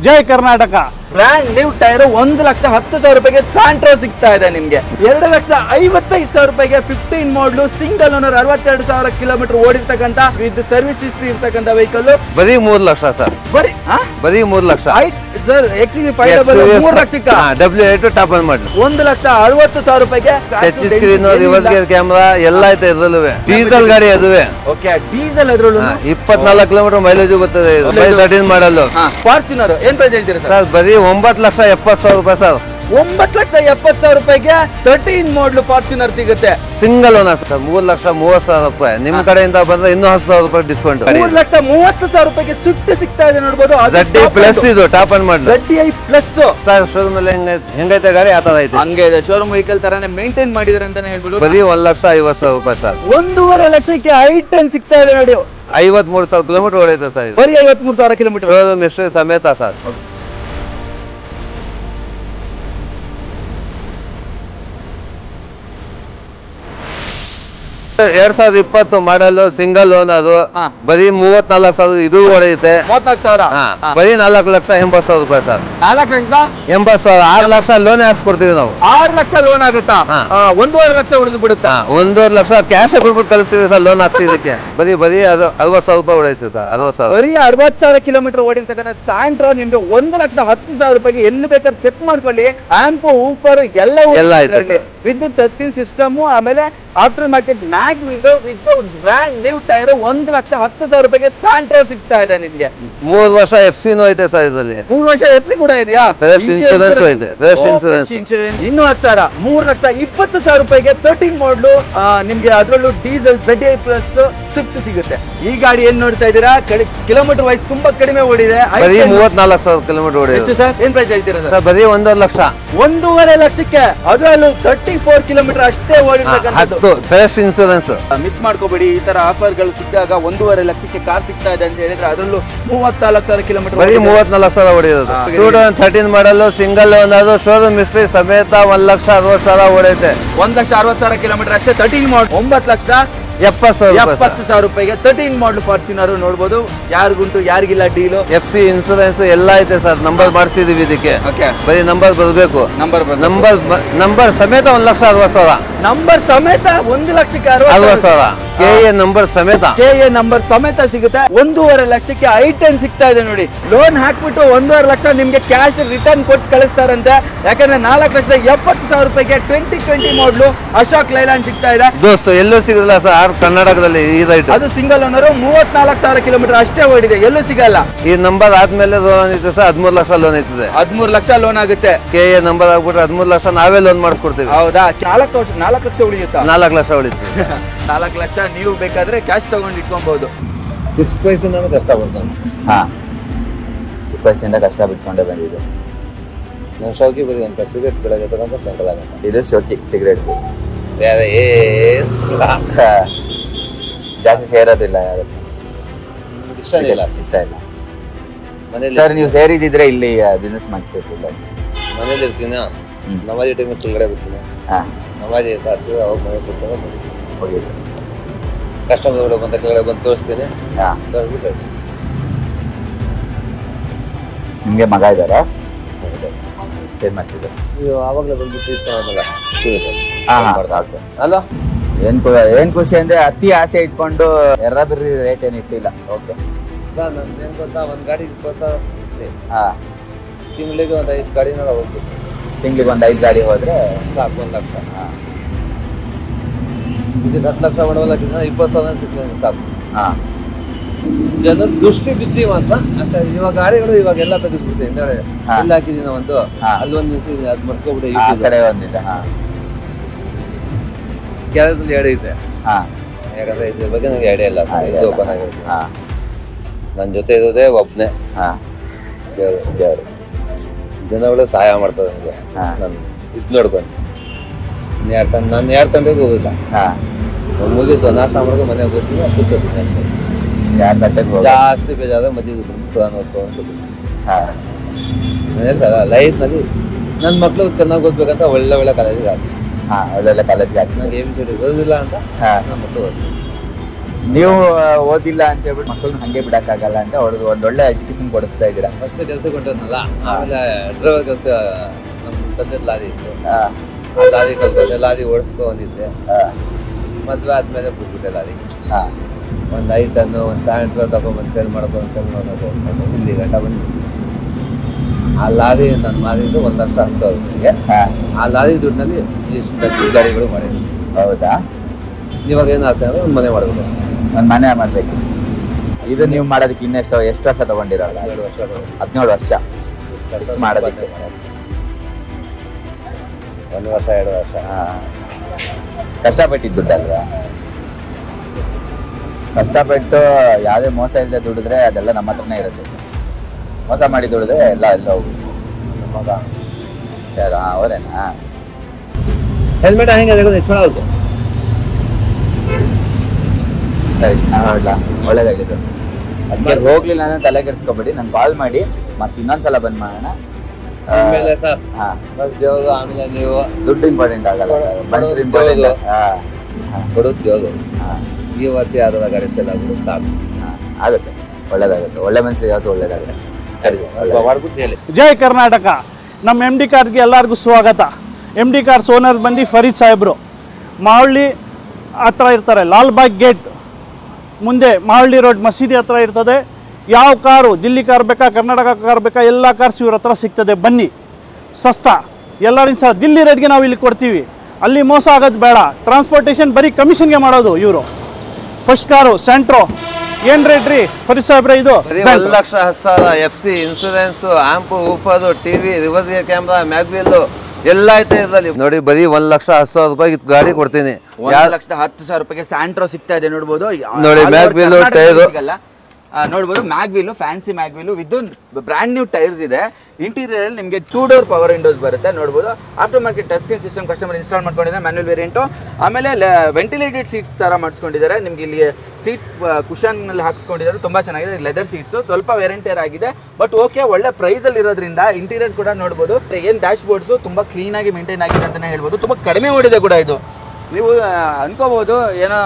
ಜೈ Karnataka. Brand new tyre 1,10,000 ರೂಪಾಯಿಗೆ Santro ಸಿಗ್ತಾ ಇದೆ ನಿಮ್ಗೆ. 2,55,000 ರೂಪಾಯಿಗೆ 15 ಮಾಡಲು ಸಿಂಗಲ್ ಓನರ್ 62,000 ಕಿಲೋಮೀಟರ್ ಓಡಿರ್ತಕ್ಕಂಥ ವಿತ್ ಸರ್ವಿಸ್ ಹಿಸ್ಟ್ರಿ ಇರ್ತಕ್ಕಂಥ ವೆಹಿಕಲ್. ಬರೀ 3 ಲಕ್ಷ ಸರ್. ಬರೀ 3 ಲಕ್ಷ ಸರ್. XUV 3 ಲಕ್ಷಕ್ಕ W8 ಟಾಪ್ ಅನ್ ಮಾಡಿ 1,60,000 ರೂಪಾಯಿಗೆ touch screen, reverse gear camera ಎಲ್ಲ ಐತೆ ಇದ್ರಲ್ಲೂ. ಡೀಸೆಲ್ ಗಾಡಿ ಅದುವೆ. ಓಕೆ, ಡೀಸೆಲ್ ಅದ್ರಲ್ಲೂ 24 ಕಿಲೋಮೀಟರ್ ಮೈಲೇಜ್ ಬರ್ತದೆ. 13 ಮಾಡಲು. ಫಾರ್ಚುನರ್ ಏನ್ ಪ್ರೈಸ್ ಹೇಳ್ತೀರಾ ಸರ್? ಬರೀ 9,70,000 ರೂಪಾಯಿ ಸರ್. 9,70,000 ರೂಪಾಯಿಗೆ 13 ಮಾಡಲು ಫಾರ್ಚುನರ್ ಸಿಗುತ್ತೆ. Single owner sir. 3,30,000 ರೂಪಾಯಿ. ನಿಮ್ ಕಡೆಯಿಂದ ಬಂದ್ರೆ ಇನ್ನೂ 10,000 ರೂಪಾಯಿ ಡಿಸ್ಕೌಂಟ್. 3,30,000 ರೂಪಾಯಿಗೆ ಸ್ವಿಫ್ಟ್ ಸಿಗ್ತಾ ಇದೆ ನೋಡಬಹುದು. ZD ಪ್ಲಸ್ ಇದು ಟಾಪ್ ಅನ್ ಮಾಡಿ. ZDI ಪ್ಲಸ್ ಸರ್ ಶೋರೂಮ್ ಅಲ್ಲಿ ಹೆಂಗೈತೆ ಗಾಡಿ ಆ ತರ ಐತೆ. ಹಂಗೆ ಇದೆ, ಶೋರೂಮ್ ವೆಹಿಕಲ್ ತರಾನೇ ಮೇಂಟೈನ್ ಮಾಡಿದಾರೆ ಅಂತಾನೆ ಹೇಳ್ಬೋದು. ಬರೀ 1,50,000 ರೂಪಾಯಿ ಸರ್. 1.5 ಲಕ್ಷಕ್ಕೆ I10 ಸಿಗ್ತಾ ಇದೆ ನೋಡಿ. 53,000 ಕಿಲೋಮೀಟರ್ ಓಡೈತೆ ಸರ್. ಬರೀ 53,000 ಕಿಲೋಮೀಟರ್ ಶೋರೂಮ್ ಹಿಸ್ಟ್ರಿ ಸಮೇತ ಸರ್. 2020 ಮಾಡಲ್ ಸಿಂಗಲ್ ಓನ್ ಅದು. ಬರೀ 34,000 ಇದು ಹೊಡೆಯುತ್ತೆ. 34,000 ಬರೀ 4,80,000 ರೂಪಾಯಿ ಸರ್. 4,80,000. 6 ಲಕ್ಷ ಲೋನ್ ಹಾಕ್ಸ್ಕೊಡ್ತೀವಿ ನಾವು. 6 ಲಕ್ಷ ಲೋನ್ ಆಗುತ್ತಾ? 1.5 ಲಕ್ಷ ಉಳಿದು ಬಿಡುತ್ತಾ? 1.5 ಲಕ್ಷ ಕ್ಯಾಶ್ ಬಿಟ್ಬಿಟ್ಟು ಕಳಿಸ್ತೀವಿ ಸರ್ ಲೋನ್ ಹಾಕ್ತಿದ್ದಕ್ಕೆ. ಬರೀ ಅದು 60,000 ರೂಪಾಯಿ ಹೊಡೆಯುತ್ತೆ ಸರ್. 60,000. ಬರೀ 60,000 ಕಿಲೋಮೀಟರ್ ಓಡಿರ್ತಕ್ಕಂಥ ಸ್ಯಾಂಟ್ರೋ ನಿಮ್ಗೆ 1,10,000 ರೂಪಾಯಿಗೆ ಎಲ್ಲಿ ಬೇಕಾದ್ರೆ ಚೆಕ್ ಮಾಡ್ಕೊಳ್ಳಿ. ಆಂಪೋ ಊಪರ್ ಎಲ್ಲ ಐತೆ. ವಿದ್ಯುತ್ ಟಚ್ ಸ್ಕ್ರೀನ್ ಸಿಸ್ಟಮ್, ಆಮೇಲೆ after market mag window with brand new tyre 1,10,000 ರೂಪಾಯಿಗೆ ಸ್ಯಾಂಟ್ರೋ ಸಿಗ್ತಾ ಇದೆ ನಿಮ್ಗೆ. 3 ವರ್ಷ FC ಐತೆ ಸರ್ ಇದರಲ್ಲಿ. 3 ವರ್ಷ FC ಕೂಡ ಇದೆಯಾ? ಇನ್ಶೂರೆನ್ಸ್ ಐತೆ. ಇನ್ಶೂರೆನ್ಸ್ ಇನ್ನೂ 10,000. 3,20,000 ರೂಪಾಯಿಗೆ 13 ಮಾಡಲು ನಿಮ್ಗೆ ಅದರಲ್ಲೂ ಡೀಸೆಲ್ ZDI ಪ್ಲಸ್ ಸ್ವಿಫ್ಟ್ ಸಿಗುತ್ತೆ. ಈ ಗಾಡಿ ಏನ್ ನೋಡ್ತಾ ಇದ್ದೀರಾ? ಕಿಲೋಮೀಟರ್ ವೈಸ್ ತುಂಬಾ ಕಡಿಮೆ ಓಡಿದೆ. ಬರೀ 34,000 ಕಿಲೋಮೀಟರ್ ಓಡಿದೆ ಸರ್. ಏನ್ ಪ್ರೈಸ್ ಹೇಳ್ತೀರಾ ಸರ್? ಬರೀ 1.5 ಲಕ್ಷ. 1.5 ಲಕ್ಷಕ್ಕೆ ಅದರಲ್ಲೂ 34 ಕಿಲೋಮೀಟರ್ ಅಷ್ಟೇ ಓಡಿರ್ತಕ್ಕಂಥದ್ದು. Fresh insurance. ಮಿಸ್ ಮಾಡ್ಕೋಬೇಡಿ. ಈ ತರ ಆಫರ್ ಗಳು ಸಿಕ್ಕಾಗ 1.5 ಲಕ್ಷಕ್ಕೆ ಕಾರ್ ಸಿಗ್ತಾ ಇದೆ ಅಂತ ಹೇಳಿದ್ರೆ ಅದರಲ್ಲೂ 34,000 ಕಿಲೋಮೀಟರ್. ಬರೀ 34,000 ಹೊಡೆಯೋದು. 2013 ಮಾಡಲು ಸಿಂಗಲ್ ಓನ್ ಅದು. ಶೋರೂಮ್ ಹಿಸ್ಟ್ರಿ ಸಮೇತ 1,60,000 ಹೊಡೆಯುತ್ತೆ. 1,60,000 ಕಿಲೋಮೀಟರ್ ಅಷ್ಟೇ. 13 ಮಾಡಲ್ 9,70,000 ರೂಪಾಯಿಗೆ 13 ಮಾಡಲ್ ಫಾರ್ಚುನರ್ ನೋಡಬಹುದು. ಯಾರಿಗುಂಟು ಯಾರಿಗಿಲ್ಲ ಡೀಲು. FC ಇನ್ಶೂರೆನ್ಸ್ ಎಲ್ಲ ಐತೆ ಸರ್. ನಂಬರ್ ಮಾಡಿಸಿದೀವಿ ಇದಕ್ಕೆ. ಬರೀ ನಂಬರ್ ಬರಬೇಕು. ನಂಬರ್ ಸಮೇತ 1,60,000. ನಂಬರ್ ಸಮೇತ 1,60,000. KA ನಂಬರ್ ಸಮೇತ. KA ನಂಬರ್ ಸಮೇತ ಸಿಗುತ್ತೆ. 1.5 ಲಕ್ಷಕ್ಕೆ I10 ಸಿಗ್ತಾ ಇದೆ ನೋಡಿ. ಲೋನ್ ಹಾಕ್ಬಿಟ್ಟು 1.5 ಲಕ್ಷ ನಿಮ್ಗೆ ಕ್ಯಾಶ್ ರಿಟರ್ನ್ ಕೊಟ್ಟು ಕಳಿಸ್ತಾರಂತೆ. ಯಾಕಂದ್ರೆ 4,70,000 ರೂಪಾಯಿಗೆ 2020 ಮಾಡಲು ಅಶೋಕ್ ಲೈಲ್ಯಾಂಡ್ ಸಿಗ್ತಾ ಇದೆ. ದೋಸ್ತು ಎಲ್ಲೂ ಸಿಗಲ್ಲ ಸರ್ ಕರ್ನಾಟಕದಲ್ಲಿ ಈ ರೈಟ್. ಅದು ಸಿಂಗಲ್ ಓನರ್ 34,000 ಕಿಲೋಮೀಟರ್ ಅಷ್ಟೇ ಓಡಿದೆ. ಎಲ್ಲೂ ಸಿಗಲ್ಲ. ಈ ನಂಬರ್ ಆದ್ಮೇಲೆ ಲೋನ್ ಐತೆ ಸರ್. 13 ಲಕ್ಷ ಲೋನ್ ಐತದೆ. 13 ಲಕ್ಷ ಲೋನ್ ಆಗುತ್ತೆ. KA ನಂಬರ್ ಆಗ್ಬಿಟ್ರೆ 13 ಲಕ್ಷ ನಾವೇ ಲೋನ್ ಮಾಡಿಸ್ಕೊಡ್ತೀವಿ. ಹೌದಾ? 4 ಲಕ್ಷ ಉಳಿಯುತ್ತಾ? 4 ಲಕ್ಷ ಉಳಿತು. 4 ಲಕ್ಷ ನೀವು ಬೇಕಾದ್ರೆ ಕ್ಯಾಶ್ ತಗೊಂಡು ಇಟ್ಕೊಬಹುದು. ಚಿಕ್ಕ ವಯಸ್ಸಿಂದ ಕಷ್ಟ ಬರ್ತಾನೆ. ಚಿಕ್ಕ ವಯಸ್ಸಿಂದ ಕಷ್ಟ ಬಿಟ್ಕೊಂಡೇ ಬಂದಿದ್ದು. ನಾವು ಶೌಕಿ ಬರೀ ಒಂದು ಸಿಗರೇಟ್ ಬೆಳಗ್ಗೆ ತಗೊಂಡ ಸಾಯಂಕಾಲ ಆಗಲ್ಲ. ಇದು ಶೋಕಿ ಸಿಗರೇಟ್. ಬೇರೆ ಜಾಸ್ತಿ ಸೇರೋದಿಲ್ಲ. ಯಾರು ಇಷ್ಟ ಇಲ್ಲ. ಮನೇಲಿ ಸರ್ ನೀವು ಸೇರಿದಿದ್ರೆ ಇಲ್ಲಿ ಬಿಸ್ನೆಸ್ ಮಾಡ್ತಿರ್ಲಿಲ್ಲ. ಮನೇಲಿ ಇರ್ತೀನಿ. ನಮಾಜಿ ಟೈಮ್ ಕೆಳಗಡೆ ಬರ್ತೀನಿ. ನಮಾಜಿ ಸಾಧ್ಯ ಅವಾಗ ಮನೆ ಕೊಡ್ತಾರೆ. ಹೋಗಿದ್ದು ಕಸ್ಟಮರ್ಗಳು ಬಂದ ಕೆಳಗಡೆ ಬಂದು ತೋರಿಸ್ತೀನಿ. ತೋರಿಸ್ಬಿಟ್ಟು ನಿಮ್ಗೆ ಮಗ ಇದ್ದಾರಾ? ಏನ್ ಮಾಡ್ತಿದ್ದಾರೆ? ಆವಾಗಲೇ ಬಂದು ತೀರ್ಸ್ಕೊಳ್ಳೋದಲ್ಲ ಅಲ್ಲ. ಏನ್ ಖುಷಿ ಅಂದ್ರೆ ಅತಿ ಆಸೆ ಇಟ್ಕೊಂಡು ಎರ್ರ ಬಿರ್ರಿ ರೇಟ್ ಏನ್ ಇಟ್ಟಿಲ್ಲ. ಓಕೆ ಸರ್ ನಂದು ಏನ್ ಗೊತ್ತಾ, ಒಂದ್ ಗಾಡಿ 20,000 ಸಿಗ್ತದೆ. ತಿಂಗಳಿಗೆ ಒಂದು 5 ಗಾಡಿನಾರ ಹೋಗ್ಬೇಕು. ತಿಂಗಳಿಗೆ ಒಂದು 5 ಗಾಡಿ ಹೋದ್ರೆ ಸಾಕು. 1 ಲಕ್ಷ. ಇದಕ್ಕೆ 10 ಲಕ್ಷ ಮಾಡವಲ್ಲ, 20,000 ಸಿಗ್ತದೆ ಸಾಕು. ಜನ ದೃಷ್ಟಿ ಬಿದ್ದಿ ಮಾತ್ರ ಅಷ್ಟೇ. ಇವಾಗ ಗಾಡಿಗಳು ಇವಾಗೆಲ್ಲ ತೆಗೆದ್ಬಿಡ್ತೀವಿ. ಹಿಂದೆಗಡೆ ಎಲ್ಲ ಹಾಕಿದೀನಿ ಒಂದು, ಅಲ್ಲೊಂದು ನಿಲ್ಸಿದೀನಿ, ಅದ್ ಮರ್ಕೊಬಿಟ್ಟು ಆ ಕಡೆ ಒಂದಿದೆ. ಕೆಲಸದಲ್ಲಿ ಎಡೆ ಇದೆ. ಯಾಕಂದ್ರೆ ಇದ್ರ ಬಗ್ಗೆ ನಂಗೆ ಐಡಿಯಾ ಇಲ್ಲ. ಇದು ಓಪನ್ ಆಗಿರುತ್ತೆ. ನನ್ನ ಜೊತೆ ಇರೋದೇ ಒಬ್ನೇ. ದೇವರು ಜನಗಳು ಸಹಾಯ ಮಾಡ್ತಾರೆ ನನಗೆ. ನಾನು ಇದು ನೋಡ್ಕೊಂಡು ನಾನು ಯಾರು ತಂಡಕ್ಕೆ ಹೋಗಿಲ್ಲ. ಮುಗಿತು ನಾಶ ಮಾಡೋದು ಮನೆಗೆ ಹೋಗ್ತೀನಿ. ಕೂತ್ಕೊತೀನಿ. ಜಾಸ್ತಿ ಬೇಜಾದ್ರೆ ಮಧ್ಯೆ ಕುರಾನ್ ಓದ್ಕೊಂಡು ಹೇಳ್ತಾರ ಲೈಫ್ನಲ್ಲಿ ನನ್ನ ಮಕ್ಳು ಚೆನ್ನಾಗಿ ಓದ್ಬೇಕಂತ ಒಳ್ಳೆ ಕಾಲೇಜಿಗೆ ಹಾಕಿ. ಒಳ್ಳೆ ಕಾಲೇಜ್ಗೆ ಹಾಕಿ. ನಂಗೆ ABCD ಓದಿಲ್ಲ ಅಂತ ನಮ್ಮ ಮಕ್ಕಳು ಓದ್ತೀನಿ. ನೀವು ಓದಿಲ್ಲ ಅಂತ ಹೇಳ್ಬಿಟ್ಟು ಮಕ್ಕಳನ್ನ ಹಂಗೆ ಬಿಡಕ್ಕಾಗಲ್ಲ ಅಂತ ಅವ್ರಿಗೆ ಒಂದೊಳ್ಳೆ ಎಜುಕೇಶನ್ ಕೊಡಿಸ್ತಾ ಇದ್ದೀರಾ. ಫಸ್ಟ್ ಕೆಲಸ ಕೊಟ್ಟದ್ನಲ್ಲ, ಆಮೇಲೆ ಡ್ರೈವರ್ ಕೆಲಸ ನಮ್ಮ ತಂದೆ ಲಾರಿ ಇತ್ತು, ಲಾರಿ ಕಲ್ತ್ಕೊಂಡೆ, ಲಾರಿ ಓಡಿಸ್ಕೊ ಬಂದಿದ್ದೆ. ಮದುವೆ ಆದ್ಮೇಲೆ ಬಿಟ್ಬಿಟ್ಟೆ ಲಾರಿ. ಒಂದು 5 ಟನ್ನು ಒಂದು ಸ್ಯಾಂಟ್ರ್ ತಗೊಂಡ್ಬಂದು ಸೇಲ್ ಮಾಡೋದು ಇಲ್ಲಿ ಗಂಟ ಬಂದು ಆ ಲಾರಿ ನಾನು ಮಾರಿದ್ದು 1,10,000 ಆ ಲಾರಿ ದುಡ್ಡಿನಲ್ಲಿ ಇಷ್ಟು ಗಾಡಿಗಳು ಮಾಡಿದ್ವಿ. ಹೌದಾ? ಇವಾಗ ಏನು ಆಸೆ ಅಂದ್ರೆ ಒಂದು ಮನೆ ಮಾಡಬೇಕು. ಒಂದು ಮನೆ ಮಾಡ್ಬೇಕು. ಇದು ನೀವು ಮಾಡೋದಕ್ಕೆ ಎಷ್ಟು ವರ್ಷ ತಗೊಂಡಿರಲ್ಲ? 17 ವರ್ಷ. 17 ವರ್ಷ ಇಷ್ಟು ಮಾಡೋದಕ್ಕೆ? 1 ವರ್ಷ 2 ವರ್ಷ. ಕಷ್ಟಪಟ್ಟಿದ್ದು ದುಡ್ಡಲ್ವಾ? ಕಷ್ಟಪಟ್ಟು ಯಾವುದೇ ಮೋಸ ಇಲ್ಲದೆ ದುಡಿದ್ರೆ ಅದೆಲ್ಲ ನಮ್ಮ ಹತ್ರನೇ ಇರುತ್ತೆ. ಮೋಸ ಮಾಡಿ ದುಡಿದ್ರೆ ಎಲ್ಲ ಹೋಗುತ್ತೆ. ಅವರೇನಾ? ಹೆಲ್ಮೆಟ್ ಹೆಂಗೆ ಎಕ್ಸ್ಟ್ರಾ ಆಗುತ್ತೆ. ಸರಿ, ನಾನು ಹೊರಡ್ಲಾ? ಒಳ್ಳೇದಾಗಿದ್ದು. ಅದಕ್ಕೆ ಹೋಗ್ಲಿಲ್ಲ ಅಂದ್ರೆ ತಲೆ ಕೆಡಿಸ್ಕೊಬೇಡಿ, ನಾನು ಕಾಲ್ ಮಾಡಿ ಮತ್ತೆ ಇನ್ನೊಂದ್ಸಲ ಬಂದ್ ಮಾಡೋಣ. ಆಮೇಲೆ ಸರ್ ದೇವ್ರು, ಆಮೇಲೆ ನೀವು ದುಡ್ಡು ಇಂಪಾರ್ಟೆಂಟ್ ಆಗಲ್ಲ ಸರ್, ಮನುಷ್ಯರು ಇಂಪಾರ್ಟೆಂಟ್. ಕೊಡೋದು ದೇವ್ರು. ಇವತ್ತು ಯಾವ್ದಾರ ಗಾಡಿ ಸೇಲ್ ಆಗ್ಬಿಡು ಸಾಕು. ಆಗುತ್ತೆ, ಒಳ್ಳೇದಾಗುತ್ತೆ. ಒಳ್ಳೆ ಮನುಷ್ಯರು ಯಾವತ್ತೂ ಒಳ್ಳೇದಾಗುತ್ತೆ. ಸರಿ, ಮಾಡ್ಬಿಟ್ಟು ಹೇಳಿ. ಜೈ ಕರ್ನಾಟಕ. ನಮ್ಮ MD ಕಾರ್ಸ್ಗೆ ಎಲ್ಲರಿಗೂ ಸ್ವಾಗತ. MD ಕಾರ್ಸ್ ಓನರ್ ಬಂದು ಫರೀದ್ ಸಾಹೇಬ್ರು. ಮಾವಳ್ಳಿ ಹತ್ರ ಇರ್ತಾರೆ, ಲಾಲ್ಬಾಗ್ ಗೇಟ್ ಮುಂದೆ ಮಾವಳ್ಳಿ ರೋಡ್ ಮಸೀದಿ ಹತ್ರ ಇರ್ತದೆ. ಯಾವ ಕಾರು, ದಿಲ್ಲಿ ಕಾರ್ ಬೇಕಾ, ಕರ್ನಾಟಕ ಕಾರ್ ಬೇಕಾ, ಎಲ್ಲ ಕಾರ್ಸ್ ಇವ್ರ ಹತ್ರ ಸಿಗ್ತದೆ. ಬನ್ನಿ, ಸಸ್ತಾ ಎಲ್ಲರಿಂದ ಸಹ ದಿಲ್ಲಿ ರೇಟ್ಗೆ ನಾವು ಇಲ್ಲಿ ಕೊಡ್ತೀವಿ. ಅಲ್ಲಿ ಮೋಸ ಆಗೋದು ಬೇಡ. ಟ್ರಾನ್ಸ್ಪೋರ್ಟೇಷನ್ ಬರೀ ಕಮಿಷನ್ಗೆ ಮಾಡೋದು ಇವರು. ಫಸ್ಟ್ ಕಾರು ಸ್ಯಾಂಟ್ರೋ ಏನ್ ರೇಟ್ ರೀ ಫರೀದ್ ಸಾಹೇಬ್ರೆ? ಇದು 1,10,000 FC insurance, amp, woofer, TV, reverse gear camera, mag wheel ಎಲ್ಲ ಐತೆ ಇದರಲ್ಲಿ. ನೋಡಿ, ಬರೀ 1,10,000 ರೂಪಾಯಿ ಗಾಡಿ ಕೊಡ್ತೀನಿ. 1,10,000 ರೂಪಾಯಿಗೆ ಸ್ಯಾಂಟ್ರೋ ಸಿಗ್ತಾ ಇದೆ. ನೋಡ್ಬೋದು ನೋಡಿ, ಮ್ಯಾಗ್ವಿಲ್ ಟೈರ್ ನೋಡ್ಬೋದು. Mag wheel, fancy mag wheel with brand new tyres ಇದೆ. ಇಂಟೀರಿಯರ್ ಅಲ್ಲಿ ನಿಮಗೆ 2 ಡೋರ್ ಪವರ್ ವಿಂಡೋಸ್ ಬರುತ್ತೆ. ನೋಡ್ಬೋದು, after market touch screen system customer install ಮಾಡ್ಕೊಂಡಿದ್ದಾರೆ, ಮ್ಯಾನ್ಯುವಲ್ ವೇರಿಯಂಟು. ಆಮೇಲೆ ವೆಂಟಿಲೇಟೆಡ್ ಸೀಟ್ಸ್ ತರ ಮಾಡಿಸ್ಕೊಂಡಿದ್ದಾರೆ. ನಿಮ್ಗೆ ಇಲ್ಲಿ ಸೀಟ್ಸ್ ಕುಷನ್ ನಲ್ಲಿ ಹಾಕಿಸ್ಕೊಂಡಿದ್ದಾರೆ, ತುಂಬಾ ಚೆನ್ನಾಗಿದೆ. ಲೆದರ್ ಸೀಟ್ಸ್ ಸ್ವಲ್ಪ ವೆರಂಟಿಯರ್ ಆಗಿದೆ, ಬಟ್ ಓಕೆ, ಒಳ್ಳೆ ಪ್ರೈಸ್ ಅಲ್ಲಿ ಇರೋದ್ರಿಂದ ಇಂಟೀರಿಯರ್ ಕೂಡ ನೋಡ್ಬೋದು. ಏನ್ ಡ್ಯಾಶ್ ಬೋರ್ಡ್ಸ್ ತುಂಬಾ ಕ್ಲೀನ್ ಆಗಿ ಮೇಂಟೈನ್ ಆಗಿದೆ ಅಂತಾನೆ ಹೇಳ್ಬೋದು. ತುಂಬಾ ಕಡಿಮೆ ಓಡಿದೆ ಕೂಡ ಇದು. ನೀವು ಅನ್ಕೋಬಹುದು ಏನೋ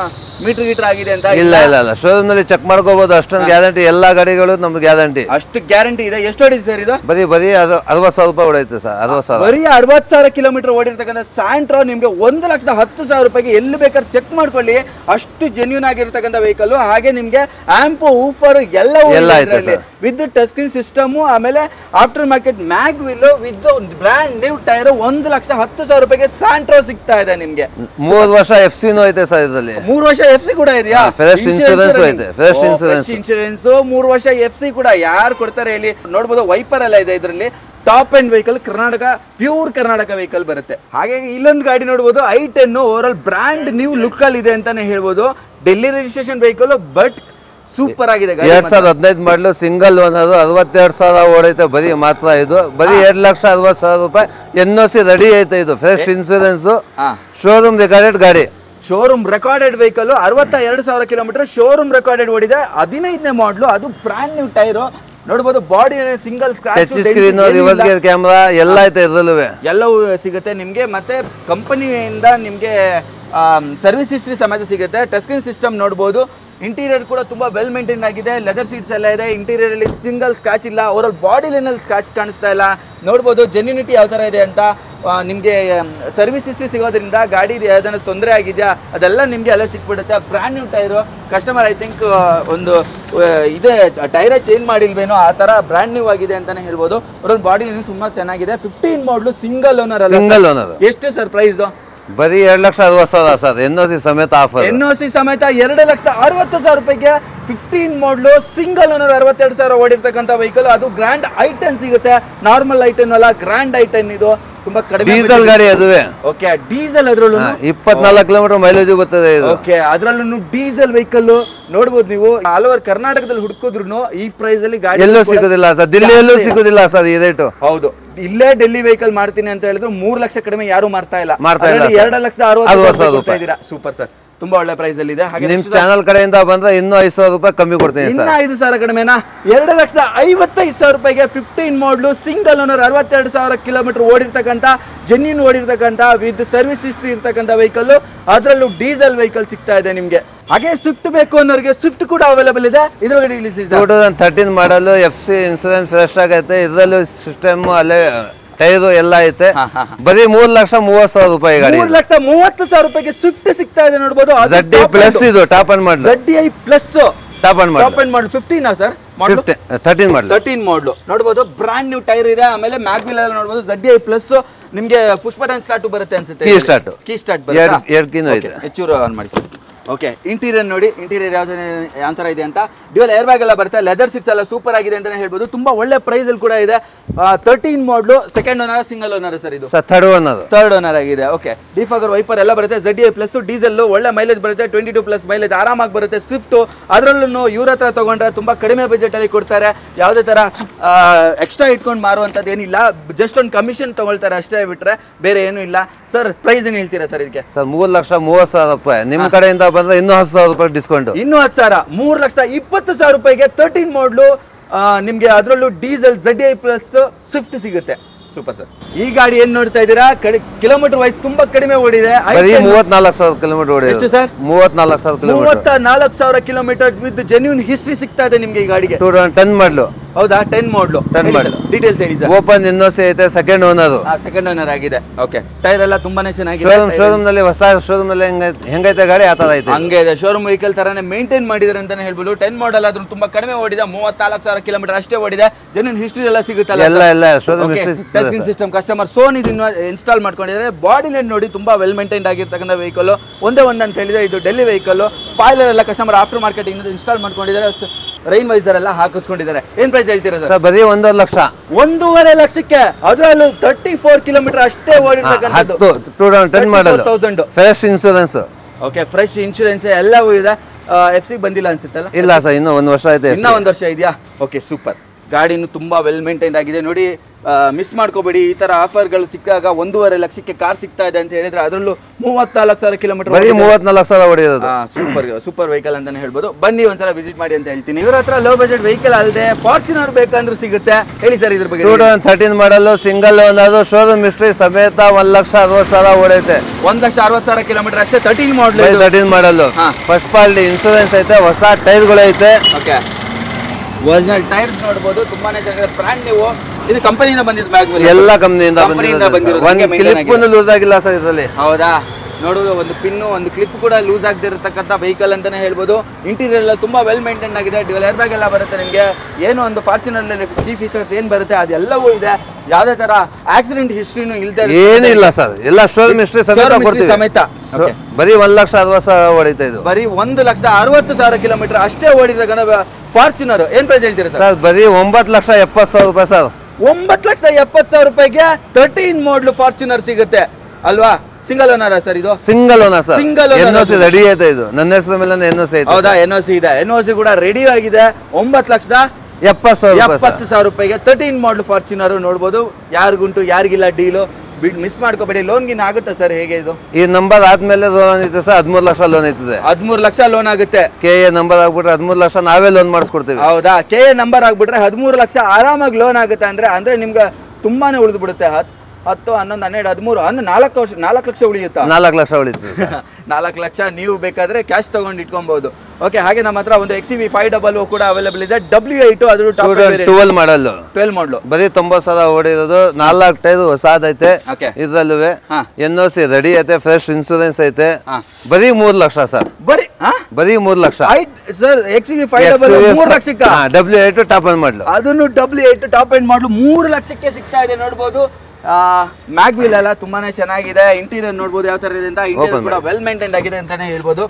ಮೀಟರ್ ಆಗಿದೆ ಅಂತ. ಇಲ್ಲ ಇಲ್ಲ ಇಲ್ಲ, ಶೋರೂಮ್ ನಲ್ಲಿ ಚೆಕ್ ಮಾಡ್ಕೋಬಹುದು. ಅಷ್ಟೊಂದು ಗ್ಯಾರಂಟಿ, ಎಲ್ಲಾ ಗಾಡಿಗಳು ನಮ್ದು ಗ್ಯಾರಂಟಿ. ಅಷ್ಟು ಗ್ಯಾರಂಟಿ ಇದೆ. ಎಷ್ಟು ಹೊಡಿದೆ ಸರ್ ಇದು? ಬರೀ 60,000 ರೂಪಾಯಿ ಹೊಡೈತೆ ಸರ್. 60,000 ಬರೀ 60,000 ಕಿಲೋಮೀಟರ್ ಓಡಿರ್ತಕ್ಕಂಥ ಸ್ಯಾಂಟ್ರೋ ನಿಮ್ಗೆ 1,10,000 ರೂಪಾಯಿಗೆ ಎಲ್ಲಿ ಬೇಕಾದ್ರೆ ಚೆಕ್ ಮಾಡ್ಕೊಳ್ಳಿ. ಅಷ್ಟು ಜೆನ್ಯೂನ್ ಆಗಿರ್ತಕ್ಕಂಥ ವೆಹಿಕಲ್. ಹಾಗೆ ನಿಮ್ಗೆ ಆಂಪು, ಊಫರ್ ಎಲ್ಲ ವಿತ್ ಟಚ್ ಸ್ಕ್ರೀನ್ ಸಿಸ್ಟಮ್. ಆಮೇಲೆ after market mag wheel with brand new tyre 1,10,000 ರೂಪಾಯಿಗೆ ಸ್ಯಾಂಟ್ರೋ ಸಿಗ್ತಾ ಇದೆ ನಿಮ್ಗೆ. 3 ವರ್ಷ FC ಐತೆ ಸರ್ ಇದರಲ್ಲಿ. 3 ವರ್ಷ FC ಕೂಡ ಇದೆಯಾ? ಫ್ರೆಶ್ ಇನ್ಶೂರೆನ್ಸ್ ಐತೆ. ಫ್ರೆಶ್ ಇನ್ಶೂರೆನ್ಸ್ 3 ವರ್ಷ FC ಕೂಡ ಯಾರು ಕೊಡ್ತಾರೆ ಹೇಳಿ? ನೋಡ್ಬೋದು, ವೈಪರ್ ಎಲ್ಲ ಇದೆ ಇದರಲ್ಲಿ. Top end vehicle, Karnataka pure Karnataka vehicle ಬರುತ್ತೆ. ಹಾಗಾಗಿ ಇಲ್ಲೊಂದು ಗಾಡಿ ನೋಡ್ಬೋದು, i10 over all brand new look ಅಲ್ಲಿ ಇದೆ ಅಂತಾನೆ ಹೇಳ್ಬೋದು. Delhi registration vehicle, but super ಆಗಿದೆ. 2015 ಮಾಡಲು, ಸಿಂಗಲ್ ಓನರ್, 62,000 ಓಡೈತೆ ಬರೀ ಮಾತ್ರ. ಇದು ಬರೀ 2,60,000 ರೂಪಾಯಿ NOC ರೆಡಿ ಐತೆ. ಇದು ಫ್ರೆಶ್ ಇನ್ಸೂರೆನ್ಸ್, ಶೋರೂಮ್ ರೆಕಾರ್ಡೆಡ್ ಗಾಡಿ. Showroom recorded vehicle, 62,000 kilometre showroom recorded ಓಡಿದೆ. 15ನೇ ಮಾಡಲು, ಅದು ಬ್ರ್ಯಾಂಡ್ ನ್ಯೂ ಟೈರು. ನೋಡಬಹುದು, body single scratch, screen, reverse gear camera ಎಲ್ಲ ಐತೆ ಇದರಲ್ಲೂ. ಎಲ್ಲವೂ ಸಿಗುತ್ತೆ ನಿಮ್ಗೆ. ಮತ್ತೆ ಕಂಪನಿಯಿಂದ ನಿಮ್ಗೆ ಸರ್ವಿಸ್ ಹಿಸ್ಟ್ರಿ ಸಮೇತ ಸಿಗುತ್ತೆ. ಟಚ್ ಸ್ಕ್ರೀನ್ ಸಿಸ್ಟಮ್ ನೋಡ್ಬೋದು. ಇಂಟೀರಿಯರ್ ಕೂಡ ತುಂಬಾ ವೆಲ್ ಮೇಂಟೈನ್ ಆಗಿದೆ. ಲೆದರ್ ಸೀಟ್ಸ್ ಎಲ್ಲ ಇದೆ. ಇಂಟೀರಿಯರ್ ಅಲ್ಲಿ ಸಿಂಗಲ್ ಸ್ಕ್ರಾಚ್ ಇಲ್ಲ. ಓವರ್ ಬಾಡಿ ಲೈನಲ್ಲಿ ಸ್ಕ್ರಾಚ್ ಕಾಣಿಸ್ತಾ ಇಲ್ಲ. ನೋಡ್ಬೋದು ಜೆನ್ಯೂನಿಟಿ ಯಾವ ತರ ಇದೆ ಅಂತ. ನಿಮಗೆ ಸರ್ವಿಸ್ ಹಿಸ್ಟ್ರಿ ಸಿಗೋದ್ರಿಂದ ಗಾಡಿ ಯಾವ್ದಾನ ತೊಂದರೆ ಆಗಿದೆಯಾ ಅದೆಲ್ಲ ನಿಮಗೆ ಅಲ್ಲೇ ಸಿಕ್ಬಿಡುತ್ತೆ. Brand new tyre. Customer I think ಒಂದು ಇದೆ ಟೈರೇ ಚೇಂಜ್ ಮಾಡಿಲ್ವೇನೋ, ಆ ತರ ಬ್ರ್ಯಾಂಡ್ ನ್ಯೂ ಆಗಿದೆ ಅಂತಾನೆ ಹೇಳ್ಬೋದು. ಅವ್ರ ಬಾಡಿ ತುಂಬಾ ಚೆನ್ನಾಗಿದೆ. 15 ಮಾಡಲು, ಸಿಂಗಲ್ ಓನರ್ ಅಲ್ಲ. Single owner. ಎಷ್ಟು ಸರ್ ಪ್ರೈಸ್? ಬರೀ 2,60,000 ಸರ್. NOC ಸಮೇತ ಆಫರ್. NOC ಸಮೇತ 2,60,000 ರೂಪಾಯಿಗೆ 15 ಮಾಡಲು, ಸಿಂಗಲ್ ಓನರ್, 62,000 ಓಡಿರ್ತಕ್ಕಂಥ ವೆಹಿಕಲ್. ಅದು ಗ್ರ್ಯಾಂಡ್ i10 ಸಿಗುತ್ತೆ. ನಾರ್ಮಲ್ i10 ಅಲ್ಲ, ಗ್ರ್ಯಾಂಡ್ i10 ಇದು. ತುಂಬಾ ಕಡಿಮೆ ಡೀಸೆಲ್ ಗಾಡಿ ಅದುವೇ. Okay, diesel. ಅದ್ರಲ್ಲೂ 24 ಕಿಲೋಮೀಟರ್ ಮೈಲೇಜ್ ಬರ್ತದೆ ಇದು. ಓಕೆ, ಅದ್ರಲ್ಲೂ ಡೀಸೆಲ್ ವೆಹಿಕಲ್ ನೋಡ್ಬೋದು ನೀವು. ಆಲ್ ಓವರ್ ಕರ್ನಾಟಕದಲ್ಲಿ ಹುಡುಕಿದ್ರು ಈ ಪ್ರೈಸ್ ಅಲ್ಲಿ ಗಾಡಿ ಎಲ್ಲೂ ಸಿಗೋದಿಲ್ಲ ಸರ್. ದಿಲ್ಲಿಯಲ್ಲೂ ಸಿಗೋದಿಲ್ಲ ಸರ್ ಈ ರೇಟು. ಹೌದು, ಇಲ್ಲೇ ಡೆಲ್ಲಿ ವೆಹಿಕಲ್ ಮಾಡ್ತೀನಿ ಅಂತ ಹೇಳಿದ್ರು 3 ಲಕ್ಷ ಕಡಿಮೆ ಯಾರು ಮಾಡ್ತಾ ಇಲ್ಲ. 2,60,000 ರೂಪಾಯಿ. Super sir. ತುಂಬಾ ಒಳ್ಳೆ ಪ್ರೈಸ್ ಅಲ್ಲಿ ಇದೆ. ಹಾಗೆ ನಿಮ್ ಚಾನಲ್ ಕಡೆಯಿಂದ ಬಂದ್ರೆ ಇನ್ನೂ 5,000 ರೂಪಾಯಿ ಕಮ್ಮಿ ಕೊಡ್ತೀನಿ ಇನ್ನ ಸರ್. 5,000 ಕಡಿಮೆನಾ? 2,55,000 ರೂಪಾಯಿಗೆ 15 ಮಾಡಲು ಸಿಂಗಲ್ ಓನರ್ 62,000 ಕಿಲೋಮೀಟರ್ ಓಡಿರ್ತಕ್ಕಂಥ ಜೆನ್ಯೂನ್ ಓಡಿರ್ತಕ್ಕಂಥ ವಿತ್ ಸರ್ವಿಸ್ ಹಿಸ್ಟ್ರಿ ಇರ್ತಕ್ಕಂಥ ವೆಹಿಕಲ್, ಅದರಲ್ಲೂ ಡೀಸೆಲ್ ವೆಹಿಕಲ್ ಸಿಗ್ತಾ ಇದೆ ನಿಮ್ಗೆ. ಹಾಗೆ ಸ್ವಿಫ್ಟ್ ಬೇಕು ಅನ್ನೋರಿಗೆ ಸ್ವಿಫ್ಟ್ ಕೂಡ ಅವೈಲೇಬಲ್ ಇದೆ. ಇದ್ರೊಳಗಡೆ 2013 ಮಾಡಲು FC ಇನ್ಸೂರೆನ್ಸ್ ಫ್ರೆಶ್ ಆಗೈತೆ. ಇದರಲ್ಲೂ ಸಿಸ್ಟಮ್ ಅಲ್ಲೇ ಟೈರು ಎಲ್ಲ ಐತೆ. ಬರೀ 3,30,000 ರೂಪಾಯಿ ಗಾಡಿ. 3,30,000 ರೂಪಾಯಿಗೆ ಸ್ವಿಫ್ಟ್ ಸಿಗ್ತಾ ಇದೆ ನೋಡಬಹುದು. ZDI ಪ್ಲಸ್ ಇದು ಟಾಪ್ ಅಂಡ್ ಮಾಡಲು. ZDI ಪ್ಲಸ್ ಟಾಪ್ ಅಂಡ್ ಮಾಡಲು 15 ಸರ್ 13 ಮಾಡಲು 13 ಮಾಡಲು ನೋಡಬಹುದು. ಬ್ರಾಂಡ್ ನ್ಯೂ ಟೈರ್ ಇದೆ. ಆಮೇಲೆ ಮ್ಯಾಗ್ವಿಲ್ ಎಲ್ಲ ನೋಡಬಹುದು. ZDI ಪ್ಲಸ್ ನಿಮ್ಗೆ ಪುಷ್ ಬಟನ್ ಸ್ಟಾರ್ಟ್ ಬರುತ್ತೆ ಅನ್ಸುತ್ತೆ. ಕೀ ಸ್ಟಾರ್ಟ್ ಬರುತ್ತೆ. ಎರಡು ಕೀನೂ ಇದೆ. ಹೆಚ್ಚೂರು ಆನ್ ಮಾಡಿ. ಓಕೆ, ಇಂಟೀರಿಯರ್ ನೋಡಿ. ಇಂಟೀರಿಯರ್ ಯಾವ ತರ ಇದೆ ಅಂತ. ಡ್ಯುಯಲ್ ಏರ್ ಬ್ಯಾಗ್ ಎಲ್ಲ ಬರುತ್ತೆ. ಲೆದರ್ ಸೀಟ್ಸ್ ಎಲ್ಲ ಸೂಪರ್ ಆಗಿದೆ ಅಂತಾನೆ ಹೇಳ್ಬೋದು. ತುಂಬಾ ಒಳ್ಳೆ ಪ್ರೈಸ್ ಅಲ್ಲಿ ಕೂಡ ಇದೆ. 13 ಮಾಡಲು second owner single owner sir ಇದು? ಥರ್ಡ್ ಓನರ್ ಆಗಿದೆ. ಓಕೆ, ಡಿಫಾಗರ್ ವೈಪರ್ ಎಲ್ಲ ಬರುತ್ತೆ. ZDI ಪ್ಲಸ್ ಡೀಸೆಲ್ ಒಳ್ಳೆ ಮೈಲೇಜ್ ಬರುತ್ತೆ. 22+ ಮೈಲೇಜ್ ಆರಾಮಾಗಿ ಬರುತ್ತೆ. ಸ್ವಿಫ್ಟ್ ಅದರಲ್ಲೂ ಇವ್ರ ಹತ್ರ ತಗೊಂಡ್ರೆ ತುಂಬಾ ಕಡಿಮೆ ಬಜೆಟ್ ಅಲ್ಲಿ ಕೊಡ್ತಾರೆ. ಯಾವುದೇ ತರ ಎಕ್ಸ್ಟ್ರಾ ಇಟ್ಕೊಂಡು ಮಾರುವಂತದ್ದು ಏನಿಲ್ಲ. ಜಸ್ಟ್ ಒಂದು ಕಮಿಷನ್ ತಗೊಳ್ತಾರೆ ಅಷ್ಟೇ ಬಿಟ್ರೆ ಬೇರೆ ಏನು ಇಲ್ಲ. ಸರ್ ಪ್ರೈಸ್ ಏನು ಹೇಳ್ತೀರಾ ಸರ್ ಇದಕ್ಕೆ? ಸರ್ 3,30,000 ರೂಪಾಯಿ. ನಿಮ್ಮ ಕಡೆಯಿಂದ ಬಂದ್ರೆ ಇನ್ನೂ 10,000 ರೂಪಾಯಿ ಡಿಸ್ಕೌಂಟ್. ಇನ್ನೂ 10,000 3,20,000 ರೂಪಾಯಿಗೆ 13 ಮಾಡಲು ನಿಮ್ಗೆ ಅದರಲ್ಲೂ ಡೀಸೆಲ್ ZDI ಪ್ಲಸ್ ಸ್ವಿಫ್ಟ್ ಸಿಗುತ್ತೆ. Super sir. ಈ ಗಾಡಿ ಏನ್ ನೋಡ್ತಾ ಇದ್ದೀರಾ? ಕಿಲೋಮೀಟರ್ ವೈಸ್ ತುಂಬಾ ಕಡಿಮೆ ಓಡಿದೆ. 34,000 ಕಿಲೋಮೀಟರ್ ಓಡಿದೆ. ಎಷ್ಟು sir? 34,000 kilometre. 34,000 kilometre with genuine history ಸಿಗ್ತಾ ಇದೆ ನಿಮ್ಗೆ ಈ ಗಾಡಿಗೆ. 10 ಮಾಡಲು. ಹೌದಾ? 10 ಮಾಡಲು. ಡೀಟೇಲ್ಸ್ ಹೇಳಿ ಸರ್. ಓಪನ್ ಇನ್ನೋಸಿ ಐತೆ. Second owner. ಸೆಕೆಂಡ್ ಓನರ್ ಆಗಿದೆ. ಓಕೆ, ಟೈರ್ ಎಲ್ಲ ತುಂಬಾನೇ ಚೆನ್ನಾಗಿದೆ. ಶೋರೂಮ್ ನಲ್ಲಿ ಹೊಸ ಶೋರೂಮ್ ನಲ್ಲಿ ಹೆಂಗೈತೆ ಗಾಡಿ ಆ ತರ ಐತೆ. ಹಂಗೆ ಇದೆ. ಶೋರೂಮ್ ವೆಹಿಕಲ್ ತರಾನೇ ಮೇಂಟೈನ್ ಮಾಡಿದಾರೆ ಅಂತಾನೆ ಹೇಳ್ಬೋದು. 10 ಮಾಡಲ್ ಆದ್ರೂ ತುಂಬಾ ಕಡಿಮೆ ಓಡಿದೆ. 34,000 ಕಿಲೋಮೀಟರ್ ಅಷ್ಟೇ ಓಡಿದೆ. ಜೆನ್ಯೂನ್ ಹಿಸ್ಟ್ರಿ ಎಲ್ಲ ಸಿಗುತ್ತಲ್ಲ? ಎಲ್ಲ ಶೋರೂಮ್ ಹಿಸ್ಟ್ರಿ ಸಿಸ್ಟಮ್ ಕಸ್ಟಮರ್ ಸೋನ್ ಇದನ್ನ ಇನ್ಸ್ಟಾಲ್ ಮಾಡ್ಕೊಂಡಿದ್ದಾರೆ. ಬಾಡಿ ಲೈನ್ ನೋಡಿ ತುಂಬಾ ವೆಲ್ ಮೇಂಟೈನ್ ಆಗಿರ್ತಕ್ಕಂಥ ವೆಹಿಕಲ್. ಒಂದೇ ಒಂದು ಅಂತ ಹೇಳಿದ್ರೆ ಇದು ಡೆಲ್ಲಿ ವೆಹಿಕಲ್. ಸ್ಪಾಯ್ಲರ್ ಎಲ್ಲ ಕಸ್ಟಮರ್ ಆಫ್ಟರ್ ಮಾರ್ಕೆಟಿಂಗ್ ಇನ್ಸ್ಟಾಲ್ ಮಾಡ್ಕೊಂಡಿದ್ದಾರೆ. ರೈನ್ ವೈಸರ್ ಎಲ್ಲ ಹಾಕಿಸ್ಕೊಂಡಿದ್ದಾರೆ. ಏನ್ ಪ್ರೈಸ್ ಹೇಳ್ತೀರಾ ಸರ್? ಬರೀ 1,00,000. 1.5 ಲಕ್ಷಕ್ಕೆ ಅದರಲ್ಲೂ 34 ಕಿಲೋಮೀಟರ್ ಅಷ್ಟೇ ಓಡಿರ್ತಕ್ಕಂಥದ್ದು. 10 model fresh insurance. Okay, fresh insurance ಎಲ್ಲವೂ ಇದೆ. FC ಬಂದಿಲ್ಲ ಅನ್ಸುತ್ತಲ್ಲ? ಇಲ್ಲ ಸರ್, ಇನ್ನೂ 1 ವರ್ಷ ಐತೆ. ಇನ್ನೂ 1 ವರ್ಷ ಇದೆಯಾ? Okay, super. ಗಾಡಿನೂ ತುಂಬಾ ವೆಲ್ ಮೇಂಟೈನ್ ಆಗಿದೆ ನೋಡಿ. ಮಿಸ್ ಮಾಡ್ಕೋಬೇಡಿ. ಈ ತರ ಆಫರ್ಗಳು ಸಿಕ್ಕಾಗ 1.5 ಲಕ್ಷಕ್ಕೆ ಕಾರ್ ಸಿಗ್ತಾ ಇದೆ ಅಂತ ಹೇಳಿದ್ರೆ ಅದರಲ್ಲೂ 34,000 ಕಿಲೋಮೀಟರ್. 34,000 ಹೊಡೆಯೋದು. ಸೂಪರ್ ವೆಹಿಕಲ್ ಅಂತಾನೆ ಹೇಳ್ಬೋದು. ಬನ್ನಿ ಒಂದ್ಸಲ ವಿಸಿಟ್ ಮಾಡಿ ಅಂತ ಹೇಳ್ತೀನಿ. ಇವ್ರ ಹತ್ರ ಲೋ ಬಜೆಟ್ ವೆಹಿಕಲ್ ಅಲ್ಲದೆ ಫಾರ್ಚುನರ್ ಬೇಕಂದ್ರೂ ಸಿಗುತ್ತೆ. ಹೇಳಿ ಸರ್ ಇದ್ರ ಬಗ್ಗೆ. 2013 ಮಾಡಲು ಸಿಂಗಲ್ ಓನರ್ ಶೋರೂಮ್ ಹಿಸ್ಟ್ರಿ ಸಮೇತ 1,60,000 ಹೊಡೆಯುತ್ತೆ. 1,60,000 ಕಿಲೋಮೀಟರ್ ಅಷ್ಟೇ. 13 ಮಾಡಲು. 13 ಮಾಡಲು ಫಸ್ಟ್ ಪಾರ್ಟಿ ಇನ್ಶೂರೆನ್ಸ್ ಐತೆ. ಹೊಸ ಟೈರ್ಗಳು ಐತೆ. ಓಕೆ, ಒರಿಜಿನಲ್ ಟೈರ್ಸ್ ನೋಡಬಹುದು. ತುಂಬಾನೇ ಚೆನ್ನಾಗಿದೆ. Brand new. ಇದು ಕಂಪನಿಯಿಂದ ಬಂದಿದ್ದು ಮ್ಯಾಗ್ವಿಲ್. ಎಲ್ಲ ಕಂಪನಿಯಿಂದ ಬಂದಿರೋದು. ಒಂದು ಕ್ಲಿಪ್ ಲೂಸ್ ಆಗಿಲ್ಲ ಸರ್ ಇದರಲ್ಲಿ. ಹೌದಾ? ನೋಡುವ ಒಂದು ಪಿನ್ನು ಒಂದು ಕ್ಲಿಪ್ ಕೂಡ ಲೂಸ್ ಆಗದಿರತಕ್ಕಂಥ ವೆಹಿಕಲ್ ಅಂತಾನೆ ಹೇಳ್ಬೋದು. ಇಂಟೀರಿಯರ್ ಎಲ್ಲ ತುಂಬಾ ವೆಲ್ ಮೇಂಟೈನ್ ಆಗಿದೆ. ಡ್ಯುಯಲ್ ಏರ್ ಬ್ಯಾಗ್ ಎಲ್ಲ ಬರುತ್ತೆ ನಿಮಗೆ. ಏನು ಒಂದು ಫಾರ್ಚುನರ್ ಕೀ ಫೀಚರ್ಸ್ ಏನು ಬರುತ್ತೆ ಅದೆಲ್ಲವೂ ಇದೆ. ಯಾವುದೇ ತರ ಆಕ್ಸಿಡೆಂಟ್ ಹಿಸ್ಟ್ರಿನೂ ಇಲ್ಲದೆ ಏನಿಲ್ಲ ಸರ್. ಎಲ್ಲ ಶೋರೂಮ್ ಹಿಸ್ಟ್ರಿ ಸಮೇತ. ಬರೀ 1,60,000 ಹೊಡಿತಾ ಇದು. ಬರೀ 1,60,000 ಕಿಲೋಮೀಟರ್ ಅಷ್ಟೇ ಓಡಿರ್ತಕ್ಕಂಥ ಫಾರ್ಚುನರ್. ಏನ್ ಪ್ರೈಸ್ ಹೇಳ್ತೀರಾ ಸರ್? ಬರೀ 9,70,000 ರೂಪಾಯಿ ಸರ್. 9,70,000 ರೂಪಾಯಿಗೆ 13 ಮಾಡಲು ಫಾರ್ಚುನರ್ ಸಿಗುತ್ತೆ ಅಲ್ವಾ? ಸಿಂಗಲ್ ಓನರ್ ಸರ್ ಇದು? Single owner sir. NOC ready ಐತೆ. ಇದು ನನ್ನ ಹೆಸರು ಮೇಲೆ NOC ಐತೆ. ಹೌದಾ? NOC ಇದೆ. NOC ಕೂಡ ರೆಡಿ ಆಗಿದೆ. 9,70,000 ರೂಪಾಯಿಗೆ 13 ಮಾಡಲು ಫಾರ್ಚುನರ್ ನೋಡ್ಬೋದು. ಯಾರಿಗುಂಟು ಯಾರಿಗಿಲ್ಲ ಡೀಲು. ಮಿಸ್ ಮಾಡ್ಕೋಬೇಡಿ. ಲೋನ್ ಗಿನ್ ಆಗುತ್ತಾ ಸರ್? ಹೇಗೆ ಇದು? ಈ ನಂಬರ್ ಆದ್ಮೇಲೆ ಲೋನ್ ಐತೆ ಸರ್. 13 ಲಕ್ಷ ಲೋನ್ ಐತದೆ. 13 ಲಕ್ಷ ಲೋನ್ ಆಗುತ್ತೆ. KA ನಂಬರ್ ಆಗ್ಬಿಟ್ರೆ 13 ಲಕ್ಷ ನಾವೇ ಲೋನ್ ಮಾಡಿಸ್ಕೊಡ್ತೀವಿ. ಹೌದಾ? KA ನಂಬರ್ ಆಗ್ಬಿಟ್ರೆ 13 ಲಕ್ಷ ಆರಾಮಾಗಿ ಲೋನ್ ಆಗುತ್ತೆ. ಅಂದ್ರೆ ನಿಮ್ಗೆ ತುಂಬಾನೇ ಉಳಿದು ಬಿಡುತ್ತೆ. 10, 11, 12, 13, 4 ಲಕ್ಷ ಉಳಿಯುತ್ತಾ? 4 ಲಕ್ಷ ಉಳಿಯುತ್ತೆ. 4 ಲಕ್ಷ ನೀವು ಬೇಕಾದ್ರೆ ಕ್ಯಾಶ್ ತಗೊಂಡು ಇಟ್ಕೊಬಹುದು. ಓಕೆ, ಹಾಗೆ ನಮ್ಮ ಹತ್ರ ಒಂದು XUV 500 ಕೂಡ ಅವೈಲೇಬಲ್ ಇದೆ. W8 ಅದು ಟಾಪ್ 12 ಮಾಡಲ್. 12 ಮಾಡಲು ಬರೀ 90,000 ಓಡಿರೋದು. 4 ಟೈರ್ ಹೊಸದೈತೆ. ಇದ್ರಲ್ಲೂ NOC ರೆಡಿ ಐತೆ. ಫ್ರೆಶ್ ಇನ್ಶೂರೆನ್ಸ್ ಐತೆ. ಬರೀ 3 ಲಕ್ಷ ಸರ್. ಬರೀ 3 ಲಕ್ಷ ಸರ್. XUV 500 3 ಲಕ್ಷಕ್ಕೆ. W8 ಟಾಪ್ ಎಂಡ್ ಮಾಡಲು. ಅದನ್ನು W8 ಟಾಪ್ ಎಂಡ್ ಮಾಡಲು 3 ಲಕ್ಷಕ್ಕೆ ಸಿಗ್ತಾ ಇದೆ ನೋಡ್ಬೋದು. ಮ್ಯಾಗ್ವಿಲ್ ಎಲ್ಲ ತುಂಬಾನೇ ಚೆನ್ನಾಗಿದೆ. ಇಂಟೀರಿಯರ್ ನೋಡ್ಬೋದು ಯಾವ ತರ ಇದೆ ಅಂತ. ಇಂಟೀರಿಯರ್ ಕೂಡ ವೆಲ್ ಮೇಂಟೈನ್ ಆಗಿದೆ ಅಂತಾನೆ ಹೇಳ್ಬೋದು.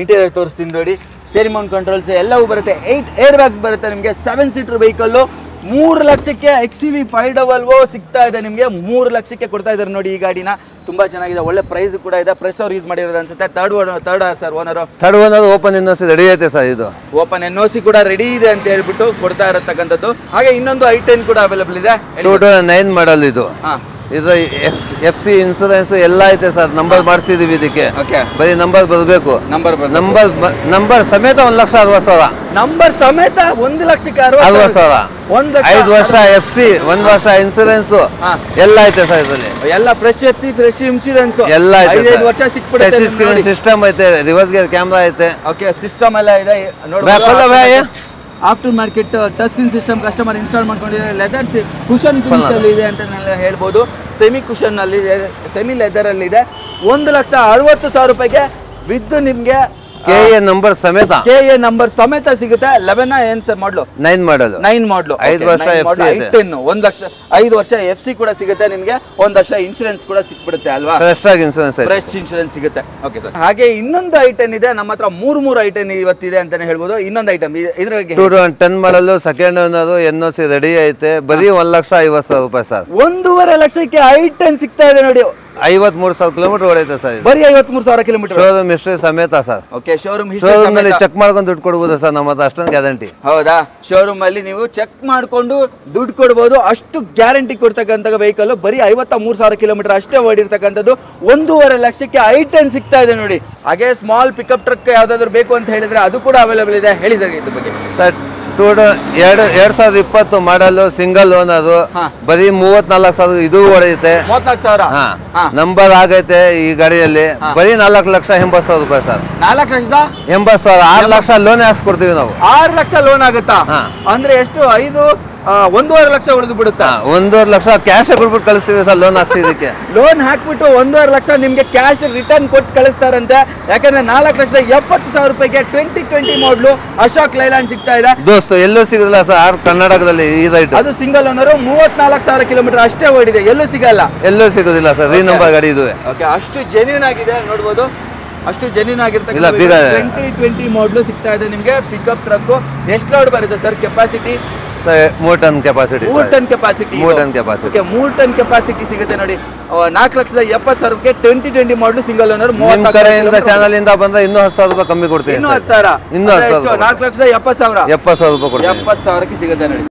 ಇಂಟೀರಿಯರ್ ತೋರಿಸ್ತೀನಿ ನೋಡಿ. ಸ್ಟೇರಿಂಗ್ ಮೌಂಟ್ ಕಂಟ್ರೋಲ್ಸ್ ಎಲ್ಲವೂ ಬರುತ್ತೆ. 8 ಏರ್ ಬ್ಯಾಗ್ಸ್ ಬರುತ್ತೆ ನಿಮಗೆ. 7 ಸೀಟರ್ ವೆಹಿಕಲ್. 3 ಲಕ್ಷಕ್ಕೆ XUV 500 ಸಿಗ್ತಾ ಇದೆ ನಿಮಗೆ. 3 ಲಕ್ಷಕ್ಕೆ ಕೊಡ್ತಾ ಇದ್ದಾರೆ ನೋಡಿ ಈ ಗಾಡಿನ. ತುಂಬಾ ಚೆನ್ನಾಗಿದೆ. ಒಳ್ಳೆ ಪ್ರೈಸ್ ಕೂಡ ಇದೆ. ಪ್ರೆಸ್ ಅವ್ರು ಯೂಸ್ ಮಾಡಿರೋದು ಅನ್ಸುತ್ತೆ. Third sir owner. Third owner open NOC ready ಐತೆ ಸರ್. ಇದು ಓಪನ್ NOC ಕೂಡ ರೆಡಿ ಇದೆ ಅಂತ ಹೇಳ್ಬಿಟ್ಟು ಕೊಡ್ತಾ ಇರತಕ್ಕಂಥದ್ದು. ಹಾಗೆ ಇನ್ನೊಂದು i10 ಕೂಡ ಅವೈಲೇಬಲ್ ಇದೆ. 2009 ಮಾಡಲ್ ಇದು. ಇದು FC ಇನ್ಸೂರೆನ್ಸ್ ಎಲ್ಲ ಐತೆ ಸರ್. ನಂಬರ್ ಮಾಡಿಸಿದೀವಿ ಇದಕ್ಕೆ. ಓಕೆ, ಬರೀ ನಂಬರ್ ಬರಬೇಕು. ನಂಬರ್ ಸಮೇತ 1,60,000. ನಂಬರ್ ಸಮೇತ 1,60,000. 5 ವರ್ಷ FC, 1 ವರ್ಷ ಇನ್ಸೂರೆನ್ಸ್ ಎಲ್ಲ ಐತೆ ಸರ್ ಇದರಲ್ಲಿ. ಎಲ್ಲ ಫ್ರೆಶ್ FC, ಫ್ರೆಶ್ ಇನ್ಶೂರೆನ್ಸ್ ಎಲ್ಲ ಐತೆ. 5 ವರ್ಷ ಸಿಕ್ಬಿಡುತ್ತೆ. ಸ್ಕ್ರೀನ್ ಸಿಸ್ಟಮ್ ಐತೆ, ರಿವರ್ಸ್ ಗೇರ್ ಕ್ಯಾಮ್ರಾ ಐತೆ. ಓಕೆ, ಸಿಸ್ಟಮ್ ಎಲ್ಲ ಇದೆ ನೋಡಿ. After market touch screen system customer install ಮಾಡ್ಕೊಂಡಿದ್ದಾರೆ. ಲೆದರ್ ಕುಷನ್ ಫಿನಿಶ್ ಅಲ್ಲಿ ಇದೆ ಅಂತ ಹೇಳ್ಬೋದು. ಸೆಮಿ ಕುಷನ್ ಅಲ್ಲಿ ಇದೆ, ಸೆಮಿ ಲೆದರ್ ಅಲ್ಲಿ ಇದೆ. 1,60,000 ರೂಪಾಯಿಗೆ ವಿತ್ ನಿಮ್ಗೆ KA ನಂಬರ್ ಸಮೇತ ಸಿಗುತ್ತೆ. 11 ಏನ್ ಸರ್ ಮಾಡಲು? 9 ಮಾಡಲು. 9 ಮಾಡಲು. 5 ವರ್ಷ FC ಇದೆ. 1 ಲಕ್ಷ 5 ವರ್ಷ FC ಕೂಡ ಸಿಗುತ್ತೆ ನಿಮ್ಗೆ. 1 ವರ್ಷ ಇನ್ಶೂರೆನ್ಸ್ ಕೂಡ ಸಿಕ್ಬಿಡುತ್ತೆ ಅಲ್ವಾ? ಫ್ರೆಶ್ ಇನ್ಶೂರೆನ್ಸ್ ಐತೆ. ಫ್ರೆಶ್ ಇನ್ಶೂರೆನ್ಸ್ ಸಿಗುತ್ತೆ. Okay sir. ಹಾಗೆ ಇನ್ನೊಂದು ಐಟಮ್ ಇದೆ ನಮ್ಮ ಹತ್ರ. 3 ಐಟಮ್ ಇವತ್ತಿದೆ ಅಂತಾನೆ ಹೇಳ್ಬೋದು. ಇನ್ನೊಂದು ಐಟಮ್ ಇದ್ರ ಬಗ್ಗೆ 2010 ಮಾಡಲು ಸೆಕೆಂಡ್ ಓನರ್ NOC ರೆಡಿ ಐತೆ. ಬರೀ 1,50,000 ರೂಪಾಯಿ ಸರ್. 1.5 ಲಕ್ಷಕ್ಕೆ ಐಟಮ್ ಸಿಗ್ತಾ ಇದೆ ನೋಡಿ. 53,000 ಕಿಲೋಮೀಟರ್ ಓಡೈತೆ ಸರ್. ಬರೀ 53,000 ಕಿಲೋಮೀಟರ್. ಶೋರೂಮ್ ಹಿಸ್ಟ್ರಿ ಸಮೇತ ಸರ್. ಓಕೆ, ಶೋರೂಮ್ ನಲ್ಲಿ ಚೆಕ್ ಮಾಡ್ಕೊಂಡು ದುಡ್ಡು ಕೊಡ್ಬೋದು ಸರ್. ನಮ್ಮ ಹತ್ರ ಅಷ್ಟೊಂದು ಗ್ಯಾರಂಟಿ. ಹೌದಾ? ಶೋರೂಮ್ ಅಲ್ಲಿ ನೀವು ಚೆಕ್ ಮಾಡ್ಕೊಂಡು ದುಡ್ಡು ಕೊಡ್ಬೋದು. ಅಷ್ಟು ಗ್ಯಾರಂಟಿ ಕೊಡ್ತಕ್ಕಂಥ ವೆಹಿಕಲ್. ಬರೀ 53,000 ಕಿಲೋಮೀಟರ್ ಅಷ್ಟೇ ಓಡಿರ್ತಕ್ಕಂಥದ್ದು. 1.5 ಲಕ್ಷಕ್ಕೆ ಐಟಮ್ ಸಿಗ್ತಾ ಇದೆ ನೋಡಿ. ಹಾಗೆ ಸ್ಮಾಲ್ ಪಿಕಪ್ ಟ್ರಕ್ ಯಾವ್ದಾದ್ರು ಬೇಕು ಅಂತ ಹೇಳಿದ್ರೆ ಅದು ಕೂಡ ಅವೈಲೇಬಲ್ ಇದೆ. ಹೇಳಿ ಸರ್ ಇದ್ರ ಬಗ್ಗೆ. ಸರ್ 2020 ಮಾಡಲು ಸಿಂಗಲ್ ಓನರ್. ಬರೀ 34,000 ಇದು ಹೊಡೆಯುತ್ತೆ. 34,000 ನಂಬರ್ ಆಗೈತೆ ಈ ಗಾಡಿಯಲ್ಲಿ. ಬರೀ 4,80,000 ರೂಪಾಯಿ ಸರ್. 4,80,000. 6 ಲಕ್ಷ ಲೋನ್ ಹಾಕ್ಸ್ಕೊಡ್ತೀವಿ ನಾವು. 6 ಲಕ್ಷ ಲೋನ್ ಆಗುತ್ತಾ? ಅಂದ್ರೆ ಎಷ್ಟು? 1.5 ಲಕ್ಷ ಉಳಿದು ಬಿಡುತ್ತಾ? 1.5 ಲಕ್ಷ ಕ್ಯಾಶ್ ಕೊಟ್ಬಿಟ್ಟು ಕಳಿಸ್ತೀವಿ ಸರ್ ಲೋನ್ ಹಾಕ್ಸಿದಕ್ಕೆ. ಲೋನ್ ಹಾಕ್ಬಿಟ್ಟು 1.5 ಲಕ್ಷ ನಿಮ್ಗೆ ಕ್ಯಾಶ್ ರಿಟರ್ನ್ ಕೊಟ್ಟು ಕಳಿಸ್ತಾರಂತೆ. ಯಾಕಂದ್ರೆ 4,70,000 ರೂಪಾಯಿಗೆ 2020 ಮಾಡಲು ಅಶೋಕ್ ಲೈಲಾಂಡ್ ಸಿಗ್ತಾ ಇದೆ. ದೋಸ್ತು ಎಲ್ಲೂ ಸಿಗಲ್ಲ ಸರ್ ಕರ್ನಾಟಕದಲ್ಲಿ ಈ ರೈಟ್. ಅದು ಸಿಂಗಲ್ ಓನರ್. 34,000 ಕಿಲೋಮೀಟರ್ ಅಷ್ಟೇ ಓಡಿದೆ. ಎಲ್ಲೂ ಸಿಗಲ್ಲ. ಎಲ್ಲೂ ಸಿಗೋದಿಲ್ಲ ಸರ್. ಈ ನಂಬರ್ ಗಾಡಿ ಇದು. ಓಕೆ, ಅಷ್ಟು ಜೆನ್ಯೂನ್ ಆಗಿದೆ ನೋಡ್ಬೋದು. ಅಷ್ಟು ಜೆನ್ಯೂನ್ ಆಗಿರ್ತಕ್ಕಂಥ 2020 ಮಾಡಲು ಸಿಗ್ತಾ ಇದೆ ನಿಮ್ಗೆ. ಪಿಕಪ್ ಟ್ರಕ್ ಎಷ್ಟು ಲೋಡ್ ಬರುತ್ತೆ sir? Capacity 3 ton capacity. 3 ton capacity. 3 ton capacity. Okay, 3 ton capacity ಸಿಗುತ್ತೆ ನೋಡಿ. 4,70,000ಕ್ಕೆ 2020 ಮಾಡಲು ಸಿಂಗಲ್ ಓನರ್. 30 ಕಡೆಯಿಂದ ಚಾನಲ್ ಇಂದ ಬಂದ್ರೆ ಇನ್ನೂ 10,000 ರೂಪಾಯಿ ಕಮ್ಮಿ ಕೊಡ್ತೀವಿ. ಇನ್ನೂ 10,000. 4,70,000 70,000 ರೂಪಾಯಿ ಕೊಡ್ತೀವಿ. 70,000ಕ್ಕೆ ಸಿಗುತ್ತೆ ನೋಡಿ.